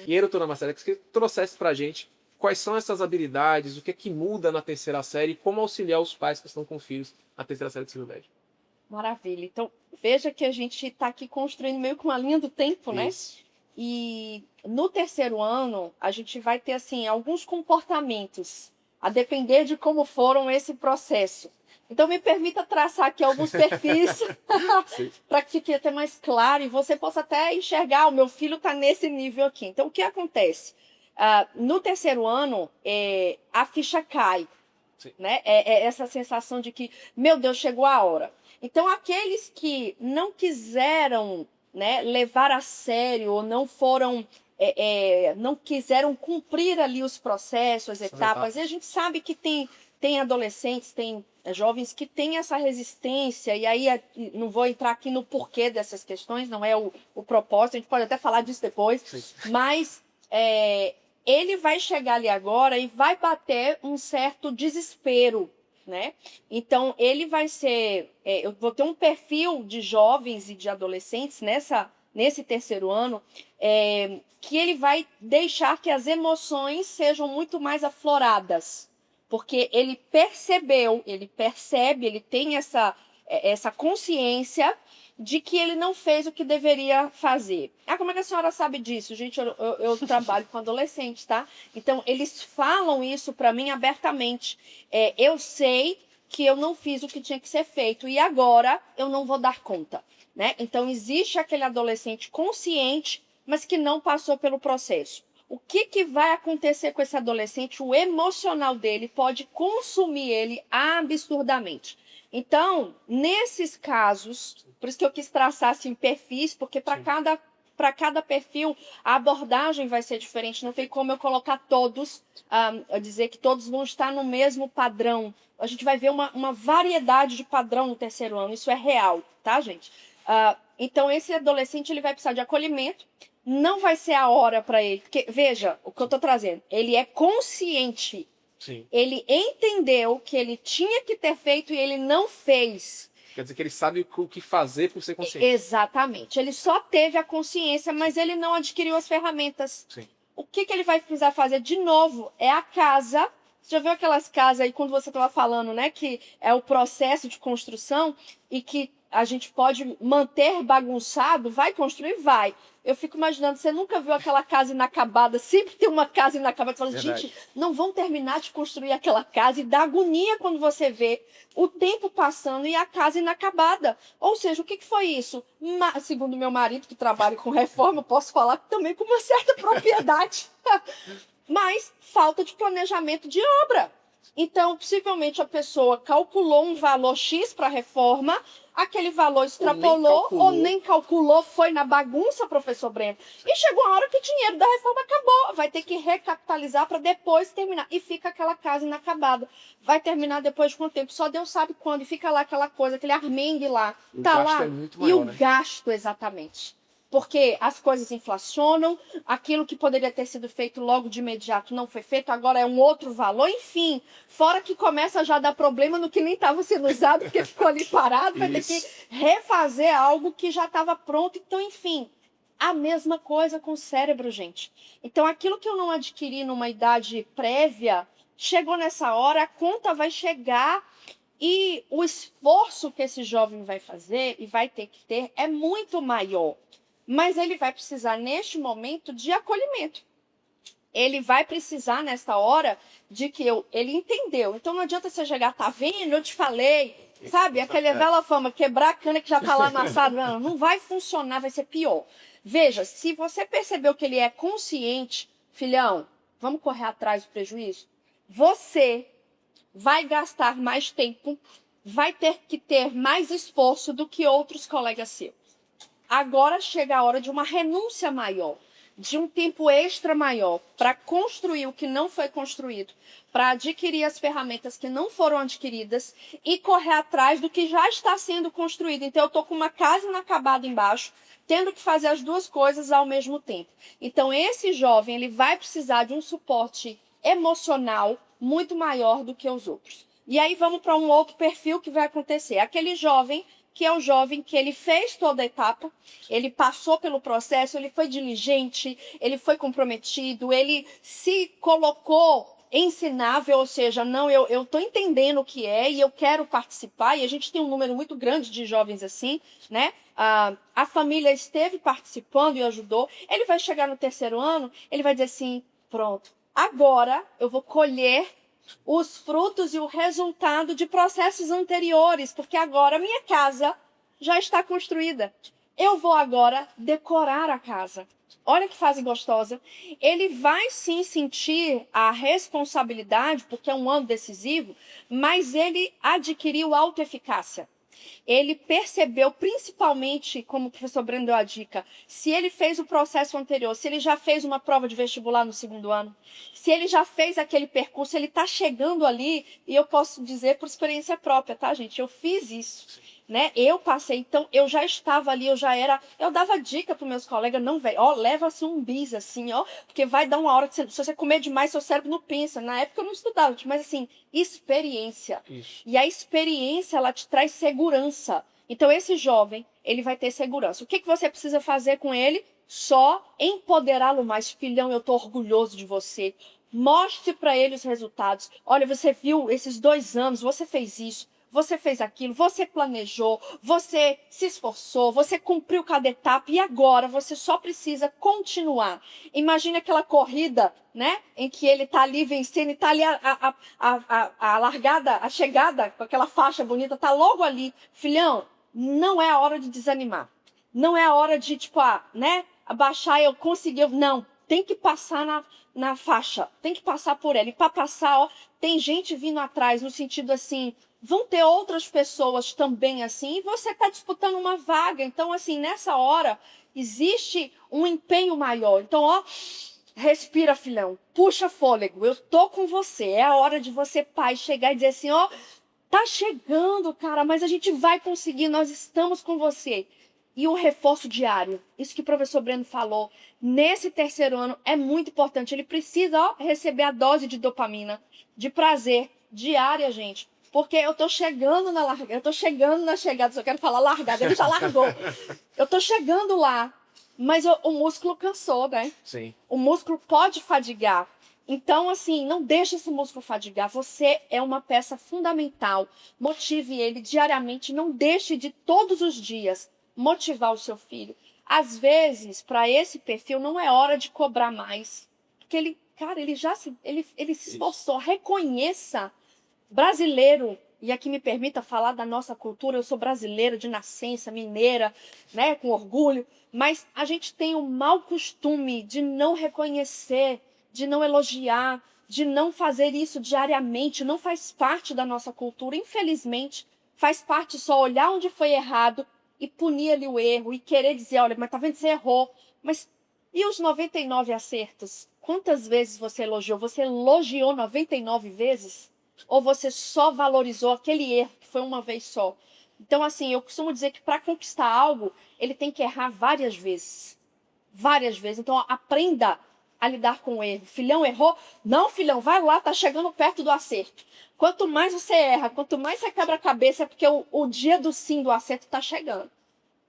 E aí, doutora Marcela, que você trouxesse pra gente quais são essas habilidades, o que é que muda na terceira série e como auxiliar os pais que estão com filhos na terceira série do ensino médio. Maravilha. Então, veja que a gente está aqui construindo meio que uma linha do tempo, né? Isso. E no terceiro ano, a gente vai ter, assim, alguns comportamentos, a depender de como foram esse processo. Então, me permita traçar aqui alguns perfis para que fique até mais claro e você possa até enxergar, o meu filho está nesse nível aqui. Então, o que acontece? No terceiro ano, a ficha cai, né? É essa sensação de que, meu Deus, chegou a hora. Então, aqueles que não quiseram, né, levar a sério ou não foram, não quiseram cumprir ali os processos, as etapas, e a gente sabe que tem adolescentes, tem jovens que têm essa resistência, e aí não vou entrar aqui no porquê dessas questões, não é o propósito, a gente pode até falar disso depois, mas ele vai chegar ali agora e vai bater um certo desespero, né? Então, ele vai ser... eu vou ter um perfil de jovens e de adolescentes nesse terceiro ano, que ele vai deixar que as emoções sejam muito mais afloradas, porque ele percebe, ele tem essa consciência de que ele não fez o que deveria fazer. Como é que a senhora sabe disso? Gente, eu trabalho com adolescentes, tá? Então, eles falam isso para mim abertamente. Eu sei que eu não fiz o que tinha que ser feito e agora eu não vou dar conta, né? Então, existe aquele adolescente consciente, mas que não passou pelo processo. O que vai acontecer com esse adolescente? O emocional dele pode consumir ele absurdamente. Então, nesses casos, por isso que eu quis traçar assim, perfis, porque para cada perfil a abordagem vai ser diferente. Não tem como eu colocar todos, dizer que todos vão estar no mesmo padrão. A gente vai ver uma variedade de padrão no terceiro ano. Isso é real, tá, gente? Então, esse adolescente ele vai precisar de acolhimento. Não vai ser a hora para ele. Porque, veja, o que eu estou trazendo. Ele é consciente. Sim. Ele entendeu que ele tinha que ter feito e ele não fez. Quer dizer que ele sabe o que fazer por ser consciente. Exatamente. Ele só teve a consciência, mas ele não adquiriu as ferramentas. Sim. O que ele vai precisar fazer de novo é a casa. Você já viu aquelas casas aí, quando você estava falando, né? Que é o processo de construção e que a gente pode manter bagunçado. Vai construir? Vai. Eu fico imaginando, você nunca viu aquela casa inacabada? Sempre tem uma casa inacabada. Você fala, gente, não vão terminar de construir aquela casa. E dá agonia quando você vê o tempo passando e a casa inacabada. Ou seja, o que foi isso? Segundo meu marido, que trabalha com reforma, eu posso falar também com uma certa propriedade. Mas falta de planejamento de obra. Então, possivelmente, a pessoa calculou um valor X para a reforma, aquele valor extrapolou ou nem calculou, foi na bagunça, professor Breno. E chegou a hora que o dinheiro da reforma acabou. Vai ter que recapitalizar para depois terminar. E fica aquela casa inacabada. Vai terminar depois de quanto tempo? Só Deus sabe quando. E fica lá aquela coisa, aquele armengue lá. O tá gasto lá. É muito maior, e o gasto, exatamente. Porque as coisas inflacionam, aquilo que poderia ter sido feito logo de imediato não foi feito, agora é um outro valor, enfim. Fora que começa já a dar problema no que nem estava sendo usado, porque ficou ali parado, vai ter que refazer algo que já estava pronto. Então, enfim, a mesma coisa com o cérebro, gente. Então, aquilo que eu não adquiri numa idade prévia, chegou nessa hora, a conta vai chegar. E o esforço que esse jovem vai fazer e vai ter que ter é muito maior. Mas ele vai precisar, neste momento, de acolhimento. Ele vai precisar, nessa hora, de que ele entendeu. Então, não adianta você chegar, tá vendo? Eu te falei. Sabe? Aquela velha fama, quebrar a cana que já tá lá amassada. Não vai funcionar, vai ser pior. Veja, se você percebeu que ele é consciente, filhão, vamos correr atrás do prejuízo? Você vai gastar mais tempo, vai ter que ter mais esforço do que outros colegas seus. Agora chega a hora de uma renúncia maior, de um tempo extra maior para construir o que não foi construído, para adquirir as ferramentas que não foram adquiridas e correr atrás do que já está sendo construído. Então, eu estou com uma casa inacabada embaixo, tendo que fazer as duas coisas ao mesmo tempo. Então, esse jovem ele vai precisar de um suporte emocional muito maior do que os outros. E aí vamos para um outro perfil que vai acontecer. Aquele jovem que é o jovem que ele fez toda a etapa, ele passou pelo processo, ele foi diligente, ele foi comprometido, ele se colocou ensinável, ou seja, não, eu estou entendendo o que é e eu quero participar, e a gente tem um número muito grande de jovens assim, né? A família esteve participando e ajudou. Ele vai chegar no terceiro ano, ele vai dizer assim, pronto, agora eu vou colher os frutos e o resultado de processos anteriores, porque agora a minha casa já está construída. Eu vou agora decorar a casa. Olha que fase gostosa. Ele vai sim sentir a responsabilidade, porque é um ano decisivo, mas ele adquiriu autoeficácia. Ele percebeu, principalmente, como o professor Breno deu a dica, se ele fez o processo anterior, se ele já fez uma prova de vestibular no segundo ano, se ele já fez aquele percurso, ele está chegando ali, e eu posso dizer por experiência própria, tá, gente? Eu fiz isso, né? Eu passei, então eu já estava ali, eu dava dica para meus colegas, não, velho, ó, leva-se um bis, assim, ó, porque vai dar uma hora que se você comer demais, seu cérebro não pensa. Na época eu não estudava, mas assim, experiência. Isso. E a experiência, ela te traz segurança. Então, esse jovem, ele vai ter segurança. O que você precisa fazer com ele? Só empoderá-lo mais. Filhão, eu estou orgulhoso de você. Mostre para ele os resultados. Olha, você viu esses 2 anos, você fez isso. Você fez aquilo, você planejou, você se esforçou, você cumpriu cada etapa e agora você só precisa continuar. Imagina aquela corrida, né, em que ele está ali vencendo e está ali a largada, a chegada com aquela faixa bonita, está logo ali. Filhão, não é a hora de desanimar. Não é a hora de, tipo, né, abaixar, eu consegui. Não, tem que passar na faixa, tem que passar por ela. E para passar, ó, tem gente vindo atrás, no sentido assim, vão ter outras pessoas também assim, e você está disputando uma vaga. Então, assim, nessa hora, existe um empenho maior. Então, ó, respira, filhão, puxa fôlego, eu tô com você. É a hora de você, pai, chegar e dizer assim, ó, tá chegando, cara, mas a gente vai conseguir, nós estamos com você. E o reforço diário, isso que o professor Breno falou, nesse terceiro ano é muito importante. Ele precisa, ó, receber a dose de dopamina, de prazer diária, gente. Porque eu tô chegando na largada, eu tô chegando na chegada, se eu quero falar largada, ele já largou. Eu tô chegando lá, mas o músculo cansou, né? Sim. O músculo pode fadigar. Então, assim, não deixe esse músculo fadigar. Você é uma peça fundamental. Motive ele diariamente. Não deixe de todos os dias motivar o seu filho. Às vezes, para esse perfil, não é hora de cobrar mais. Porque ele, cara, ele se esforçou. Reconheça. Brasileiro, e aqui me permita falar da nossa cultura, eu sou brasileira de nascença, mineira, né, com orgulho, mas a gente tem o mau costume de não reconhecer, de não elogiar, de não fazer isso diariamente, não faz parte da nossa cultura, infelizmente, faz parte só olhar onde foi errado e punir ali o erro e querer dizer, olha, mas tá vendo, você errou, mas e os 99 acertos? Quantas vezes você elogiou? Você elogiou 99 vezes? Ou você só valorizou aquele erro que foi uma vez só? Então, assim, eu costumo dizer que para conquistar algo, ele tem que errar várias vezes. Várias vezes. Então, aprenda a lidar com o erro. Filhão errou? Não, filhão, vai lá, tá chegando perto do acerto. Quanto mais você erra, quanto mais você quebra a cabeça, é porque o dia do sim, do acerto, tá chegando.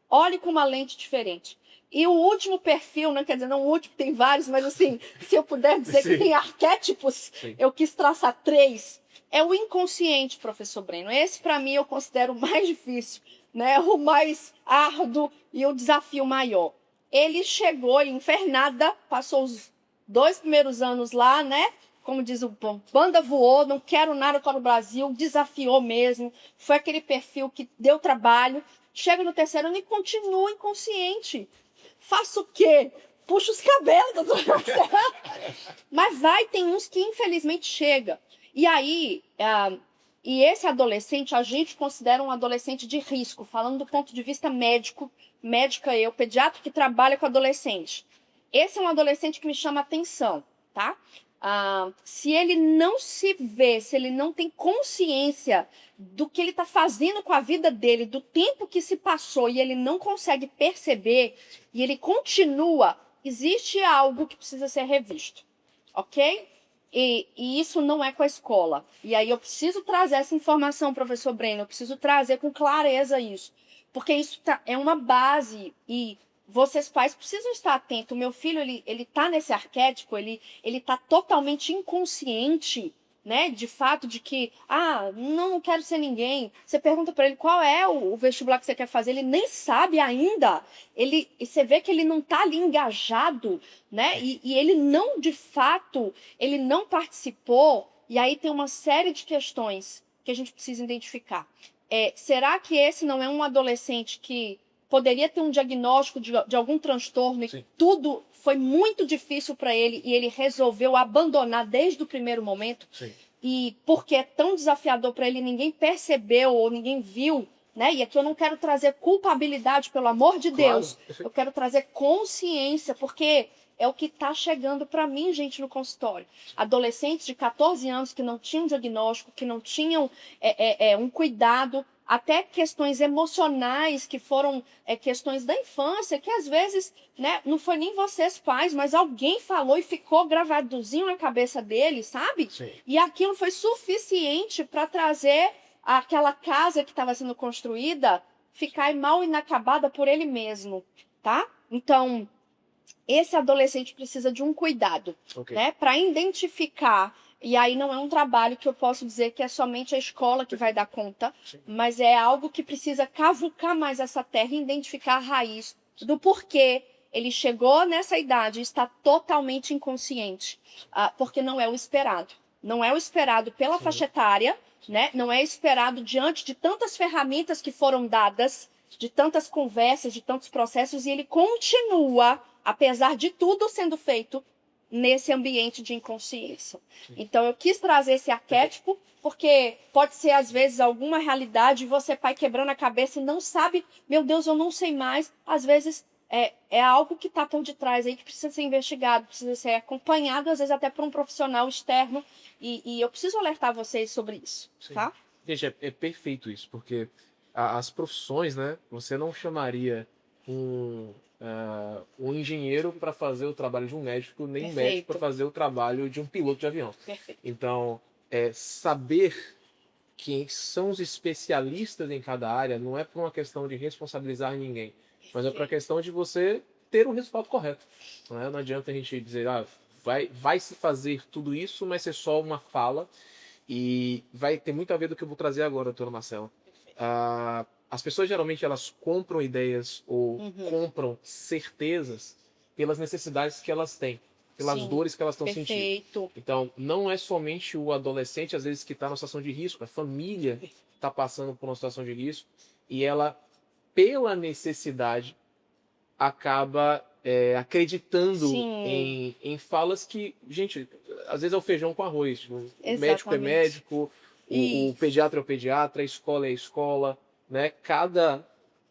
Olhe com uma lente diferente. E o último perfil, não quer dizer, não o último, tem vários, mas assim, se eu puder dizer que tem arquétipos, eu quis traçar 3. É o inconsciente, professor Breno. Esse, para mim, eu considero o mais difícil, né? O mais árduo e o desafio maior. Ele chegou infernada, passou os 2 primeiros anos lá, né? Como diz o banda voou, não quero nada para o Brasil, desafiou mesmo. Foi aquele perfil que deu trabalho. Chega no terceiro ano e continua inconsciente. Faço o quê? Puxa os cabelos, doutor. Mas tem uns que infelizmente chega. E aí, e esse adolescente, a gente considera um adolescente de risco, falando do ponto de vista médico, médica eu, pediatra que trabalha com adolescente. Esse é um adolescente que me chama atenção, tá? Se ele não se vê, se ele não tem consciência do que ele está fazendo com a vida dele, do tempo que se passou e ele não consegue perceber e ele continua, existe algo que precisa ser revisto, ok? E isso não é com a escola. E aí eu preciso trazer essa informação, professor Breno, eu preciso trazer com clareza isso. Porque isso é uma base e vocês pais precisam estar atentos. O meu filho, ele tá nesse arquétipo, ele tá totalmente inconsciente, né? De fato de que, não quero ser ninguém. Você pergunta para ele qual é o vestibular que você quer fazer, ele nem sabe ainda. E você vê que ele não tá ali engajado, né? E ele não, de fato, ele não participou. E aí tem uma série de questões que a gente precisa identificar. Será que esse não é um adolescente que poderia ter um diagnóstico de algum transtorno Sim. e tudo foi muito difícil para ele e ele resolveu abandonar desde o primeiro momento? Sim. E porque é tão desafiador para ele, ninguém percebeu ou ninguém viu, né? E aqui eu não quero trazer culpabilidade, pelo amor de Deus. Claro. Eu quero trazer consciência, porque é o que está chegando para mim, gente, no consultório. Adolescentes de 14 anos que não tinham diagnóstico, que não tinham um cuidado, até questões emocionais que foram questões da infância, que às vezes, né, não foi nem vocês pais, mas alguém falou e ficou gravadozinho na cabeça dele, sabe? Sim. E aquilo foi suficiente para trazer aquela casa que estava sendo construída ficar mal inacabada por ele mesmo, tá? Então, esse adolescente precisa de um cuidado, Ok. né, para identificar. E aí não é um trabalho que eu posso dizer que é somente a escola que vai dar conta, Sim. mas é algo que precisa cavucar mais essa terra e identificar a raiz do porquê ele chegou nessa idade e está totalmente inconsciente, porque não é o esperado. Não é o esperado pela Sim. faixa etária, né? Não é esperado diante de tantas ferramentas que foram dadas, de tantas conversas, de tantos processos, e ele continua, apesar de tudo sendo feito, nesse ambiente de inconsciência. Sim. Então eu quis trazer esse arquétipo, porque pode ser às vezes alguma realidade, e você pai quebrando a cabeça e não sabe, meu Deus, eu não sei mais. Às vezes é algo que está por detrás aí, que precisa ser investigado, precisa ser acompanhado, às vezes até por um profissional externo, e eu preciso alertar vocês sobre isso, Sim. tá? Gente, é perfeito isso, porque as profissões, né? Você não chamaria um engenheiro para fazer o trabalho de um médico, nem um Perfeito. médico para fazer o trabalho de um piloto de avião. Perfeito. Então, saber quem são os especialistas em cada área não é por uma questão de responsabilizar ninguém, mas é por uma questão de você ter o resultado correto. Não adianta a gente dizer, vai se fazer tudo isso, mas ser só uma fala. E vai ter muito a ver do que eu vou trazer agora, doutora Marcela. As pessoas geralmente elas compram ideias ou compram certezas pelas necessidades que elas têm, pelas Sim, dores que elas estão sentindo. perfeito. Então, não é somente o adolescente, às vezes, que está numa situação de risco, a família está passando por uma situação de risco e ela, pela necessidade, acaba acreditando em falas que, gente, às vezes é o feijão com arroz. Tipo, o médico é Exatamente. médico, o pediatra é o pediatra, a escola é a escola, né?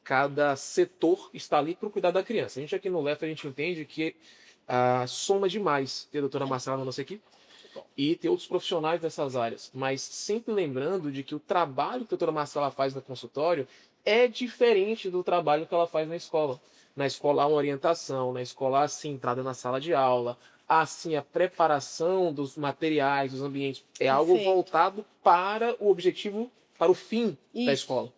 Cada setor está ali para cuidar da criança. A gente aqui no LEF, a gente entende que soma demais ter a doutora Marcela na nossa equipe e ter outros profissionais dessas áreas, mas sempre lembrando de que o trabalho que a doutora Marcela faz no consultório é diferente do trabalho que ela faz na escola. Na escola há uma orientação, na escola há sim entrada na sala de aula, há sim a preparação dos materiais, dos ambientes. É algo Perfeito. voltado para o objetivo, para o fim da Isso. escola.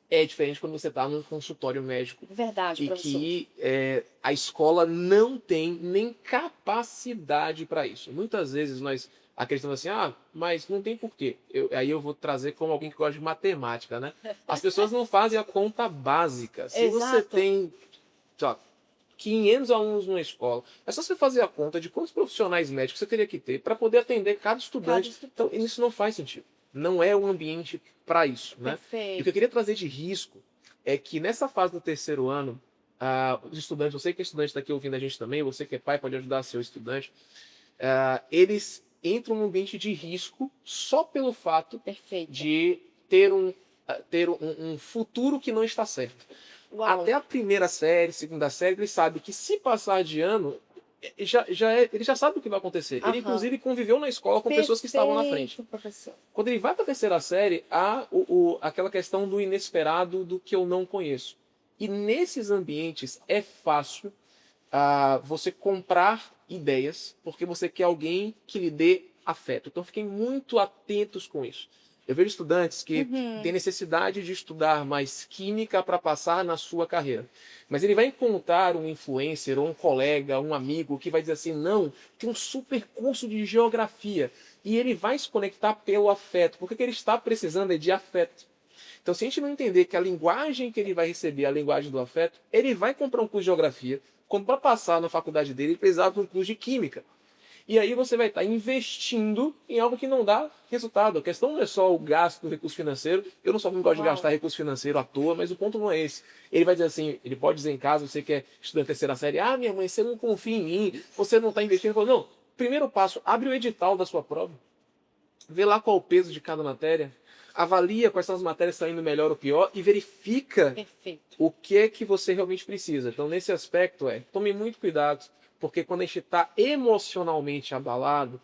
É diferente quando você está num consultório médico Verdade, e professor. que a escola não tem nem capacidade para isso. Muitas vezes nós acreditamos assim, mas não tem porquê. Aí eu vou trazer como alguém que gosta de matemática, né? As pessoas não fazem a conta básica. Se você Exato. tem, sei lá, 500 alunos numa escola, é só você fazer a conta de quantos profissionais médicos você teria que ter para poder atender cada estudante. Então, isso não faz sentido. Não é um ambiente para isso, né? Perfeito. E o que eu queria trazer de risco é que nessa fase do terceiro ano, os estudantes, você que é estudante está aqui ouvindo a gente também, você que é pai pode ajudar seu estudante, eles entram num ambiente de risco só pelo fato Perfeito. de ter um futuro que não está certo. Uau. Até a primeira série, segunda série, ele sabe que se passar de ano, ele já sabe o que vai acontecer. Ele, inclusive, conviveu na escola com pessoas que estavam na frente. Professor. Quando ele vai para a terceira série, há aquela questão do inesperado, do que eu não conheço. E nesses ambientes é fácil você comprar ideias, porque você quer alguém que lhe dê afeto. Então fiquem muito atentos com isso. Eu vejo estudantes que Uhum. têm necessidade de estudar mais química para passar na sua carreira. Mas ele vai encontrar um influencer, ou um colega, um amigo, que vai dizer assim, não, tem um super curso de geografia. E ele vai se conectar pelo afeto, porque o que ele está precisando é de afeto. Então, se a gente não entender que a linguagem que ele vai receber é a linguagem do afeto, ele vai comprar um curso de geografia, quando para passar na faculdade dele, ele precisava de um curso de química. E aí você vai estar investindo em algo que não dá resultado. A questão não é só o gasto do recurso financeiro. Eu não só não gosto de gastar recurso financeiro à toa, mas o ponto não é esse. Ele vai dizer assim, ele pode dizer em casa, você que é estudante de terceira série, ah, minha mãe, você não confia em mim, você não está investindo. Ele falou, não, primeiro passo, abre o edital da sua prova, vê lá qual o peso de cada matéria, avalia quais são as matérias que estão indo melhor ou pior e verifica Perfeito. o que é que você realmente precisa. Então, nesse aspecto, tome muito cuidado, porque quando a gente está emocionalmente abalado,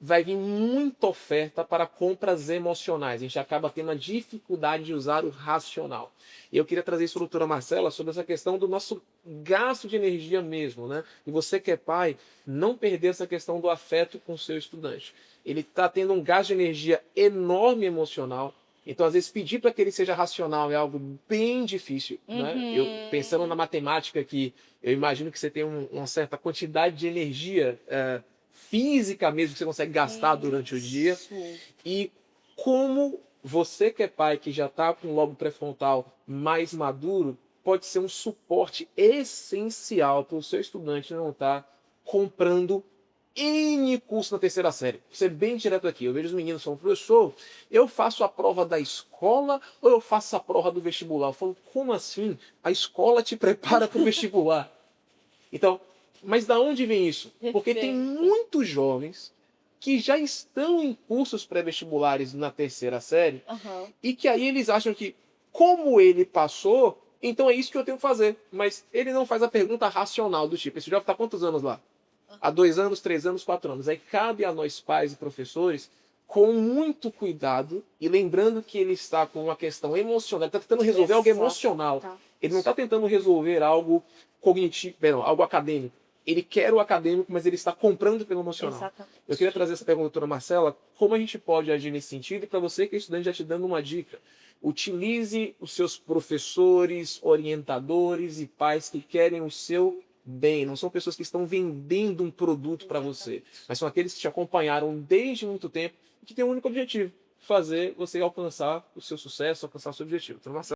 vai vir muita oferta para compras emocionais. A gente acaba tendo a dificuldade de usar o racional. E eu queria trazer isso para a doutora Marcela sobre essa questão do nosso gasto de energia mesmo, né? E você que é pai, não perder essa questão do afeto com o seu estudante. Ele está tendo um gasto de energia enorme emocional. Então, às vezes, pedir para que ele seja racional é algo bem difícil, né? Eu pensando na matemática que eu imagino que você tem uma certa quantidade de energia física mesmo que você consegue gastar durante o dia. Isso. E como você que é pai, que já está com o lobo pré-frontal mais maduro, pode ser um suporte essencial para o seu estudante não estar comprando N curso na terceira série. Vou ser bem direto aqui. Eu vejo os meninos falando, professor, eu faço a prova da escola ou eu faço a prova do vestibular? Eu falo, como assim? A escola te prepara para o vestibular. Então, mas da onde vem isso? Porque tem muitos jovens que já estão em cursos pré-vestibulares na terceira série e que aí eles acham que, como ele passou, então é isso que eu tenho que fazer. Mas ele não faz a pergunta racional do tipo, esse jovem está quantos anos lá? Há 2 anos, 3 anos, 4 anos. Aí cabe a nós pais e professores, com muito cuidado, e lembrando que ele está com uma questão emocional, ele está tentando resolver algo emocional. Ele não está tentando resolver algo cognitivo, perdão, algo acadêmico. Ele quer o acadêmico, mas ele está comprando pelo emocional. Exatamente. Eu queria trazer essa pergunta, doutora Marcela, como a gente pode agir nesse sentido? E para você que é estudante, já te dando uma dica. Utilize os seus professores, orientadores e pais que querem o seu bem. Não são pessoas que estão vendendo um produto para você, mas são aqueles que te acompanharam desde muito tempo e que têm um único objetivo: fazer você alcançar o seu sucesso, alcançar o seu objetivo. Doutora Marcela.